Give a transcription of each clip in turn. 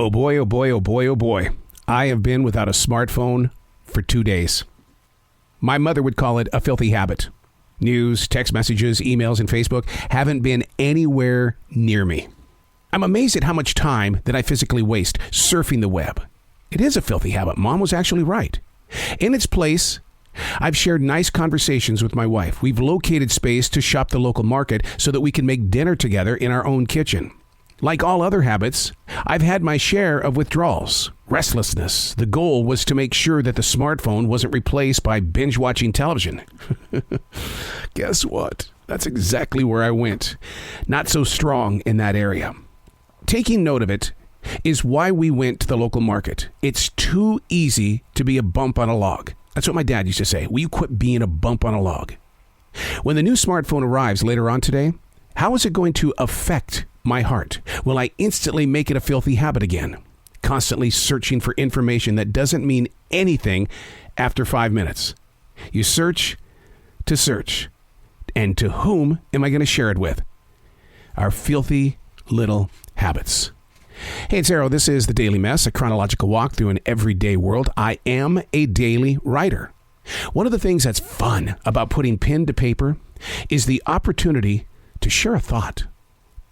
Oh boy, oh boy, oh boy, oh boy. I have been without a smartphone for 2 days. My mother would call it a filthy habit. News, text messages, emails, and Facebook haven't been anywhere near me. I'm amazed at how much time that I physically waste surfing the web. It is a filthy habit. Mom was actually right. In its place, I've shared nice conversations with my wife. We've located space to shop the local market so that we can make dinner together in our own kitchen. Like all other habits, I've had my share of withdrawals, restlessness. The goal was to make sure that the smartphone wasn't replaced by binge-watching television. Guess what? That's exactly where I went. Not so strong in that area. Taking note of it is why we went to the local market. It's too easy to be a bump on a log. That's what my dad used to say. Will you quit being a bump on a log? When the new smartphone arrives later on today, how is it going to affect my heart? Will I instantly make it a filthy habit again? Constantly searching for information that doesn't mean anything after 5 minutes. You search to search. And to whom am I going to share it with? Our filthy little habits. Hey, it's Arrow. This is The Daily Mess, a chronological walk through an everyday world. I am a daily writer. One of the things that's fun about putting pen to paper is the opportunity to share a thought,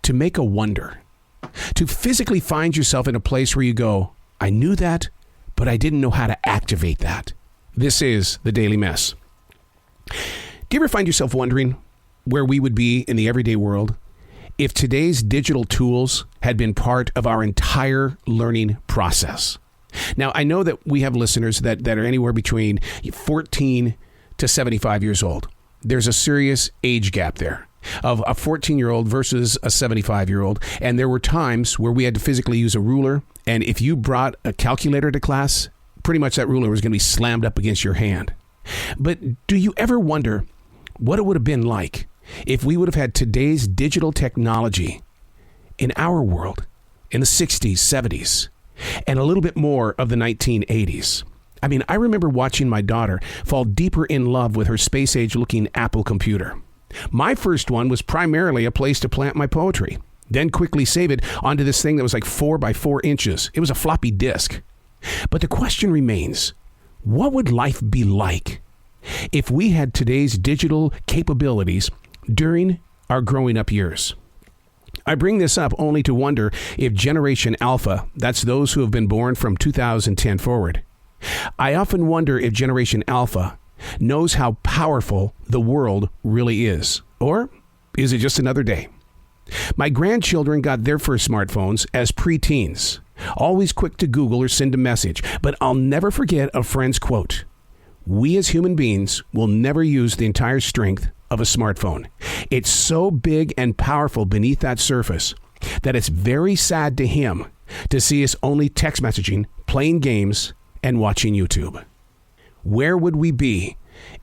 to make a wonder, to physically find yourself in a place where you go, I knew that, but I didn't know how to activate that. This is The Daily Mess. Do you ever find yourself wondering where we would be in the everyday world if today's digital tools had been part of our entire learning process? Now, I know that we have listeners that are anywhere between 14 to 75 years old. There's a serious age gap there of a 14-year-old versus a 75-year-old. And there were times where we had to physically use a ruler. And if you brought a calculator to class, pretty much that ruler was going to be slammed up against your hand. But do you ever wonder what it would have been like if we would have had today's digital technology in our world in the 60s, 70s, and a little bit more of the 1980s? I mean, I remember watching my daughter fall deeper in love with her space-age looking Apple computer. My first one was primarily a place to plant my poetry, then quickly save it onto this thing that was like 4 by 4 inches. It was a floppy disk. But the question remains, what would life be like if we had today's digital capabilities during our growing up years? I bring this up only to wonder if Generation Alpha, that's those who have been born from 2010 forward, I often wonder if Generation Alpha knows how powerful the world really is. Or is it just another day? My grandchildren got their first smartphones as preteens, always quick to Google or send a message. But I'll never forget a friend's quote. We as human beings will never use the entire strength of a smartphone. It's so big and powerful beneath that surface that it's very sad to him to see us only text messaging, playing games, and watching YouTube. Where would we be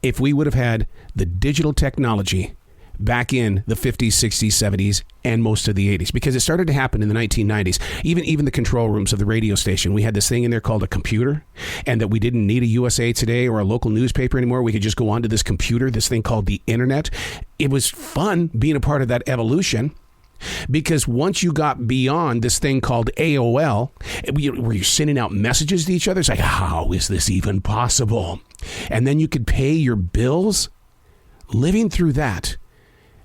if we would have had the digital technology back in the 50s, 60s, 70s, and most of the 80s? Because it started to happen in the 1990s. Even the control rooms of the radio station, we had this thing in there called a computer, and that we didn't need a USA Today or a local newspaper anymore. We could just go onto this computer, this thing called the internet. It was fun being a part of that evolution. Because once you got beyond this thing called AOL, where you're sending out messages to each other, it's like, how is this even possible? And then you could pay your bills. Living through that,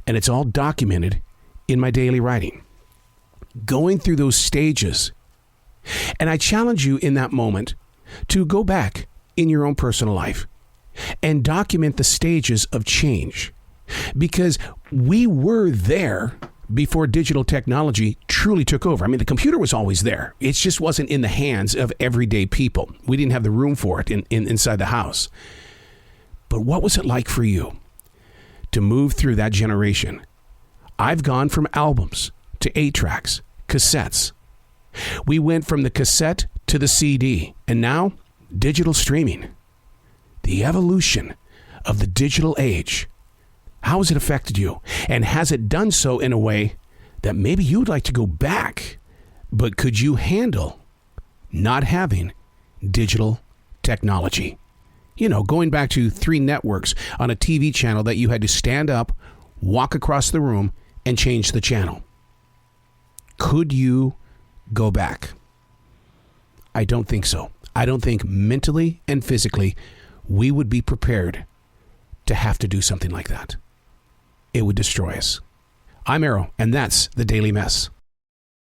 and it's all documented in my daily writing. Going through those stages. And I challenge you in that moment to go back in your own personal life and document the stages of change. Because we were there before digital technology truly took over. I mean, the computer was always there. It just wasn't in the hands of everyday people. We didn't have the room for it inside the house. But what was it like for you to move through that generation? I've gone from albums to 8-tracks, cassettes. We went from the cassette to the CD, and now digital streaming. The evolution of the digital age. How has it affected you? And has it done so in a way that maybe you'd like to go back, but could you handle not having digital technology? You know, going back to 3 networks on a TV channel that you had to stand up, walk across the room, and change the channel. Could you go back? I don't think so. I don't think mentally and physically we would be prepared to have to do something like that. It would destroy us. I'm Arrow, and that's the Daily Mess.